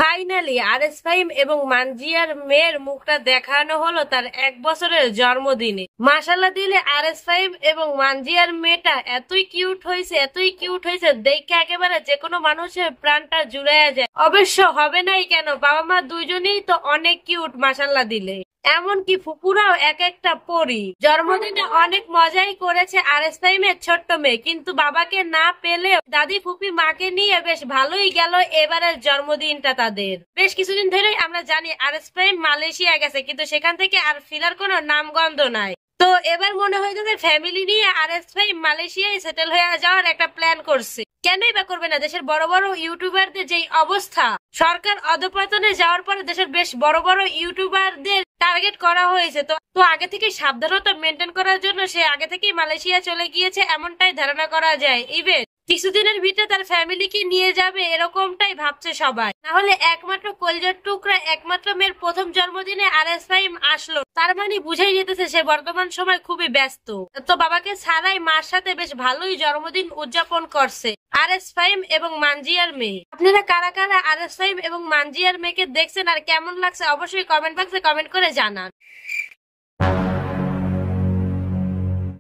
Finally RS Fahim এবং মানজিয়ার মেয়ের মুখটা দেখানো হলো তার 1 বছরের জন্মদিনে। মাশাআল্লাহ দিলে আরএস ফাহিম এবং মানজিয়ার মেয়েটা এতই কিউট হয়েছে দেখে একেবারে যে কোনো মানুষের প্রাণটা জুড়াইয়া যায়। অবশ্য হবে নাই কেন, বাবা মা দুইজনেই তো অনেক কিউট মাশাআল্লাহ দিলে। এমনকি ফুপুরাও এক একটা পরি। জন্মদিনে অনেক মজাই করেছে আরএস ফাহিমের ছোট্ট মেয়ে, কিন্তু বাবাকে না পেলেও দাদি ফুপি মাকে নিয়ে বেশ ভালোই গেল এবারের জন্মদিনটা তাদের। বেশ কিছুদিন ধরেই আমরা জানি আরএস ফাহিম মালয়েশিয়া গেছে, কিন্তু সেখান থেকে আর ফিরার কোনো নামগন্ধ নাই। তো এবার মনে হয় যে ফ্যামিলি নিয়ে আরএস ফাহিম মালয়েশিয়ায় সেটেল হয়ে যাওয়ার একটা প্ল্যান করছে। কেনই বা করবে না? দেশের বড় বড় ইউটিউবারদের যেই অবস্থা, সরকার অধপতনে যাওয়ার পরে দেশের বেশ বড় বড় ইউটিউবারদের টার্গেট করা হয়েছে। তো আগে থেকে সাবধানতা মেনটেন করার জন্য সে আগে থেকেই মালয়েশিয়া চলে গিয়েছে এমনটাই ধারণা করা যায়। ইভেন কিছুদিনের ভিতরে তার ফ্যামিলিকে নিয়ে যাবে এরকমটাই ভাবছে সবাই। না হলে একমাত্র কলিজার টুকরা একমাত্র মেয়ের প্রথম জন্মদিনে আরএস ফাহিম আসলো, তার মানে বুঝাই যেতেছে সে বর্তমান সময় খুবই ব্যস্ত। তো বাবাকে ছাড়াই মার সাথে বেশ ভালোই জন্মদিন উদযাপন করছে আরএস ফাহিম এবং মানজিয়ার মেয়ে। আপনারা কারা কারা আরএস ফাহিম এবং মানজিয়ার মেয়েকে দেখছেন আর কেমন লাগছে অবশ্যই কমেন্ট বক্সে কমেন্ট করে জানান।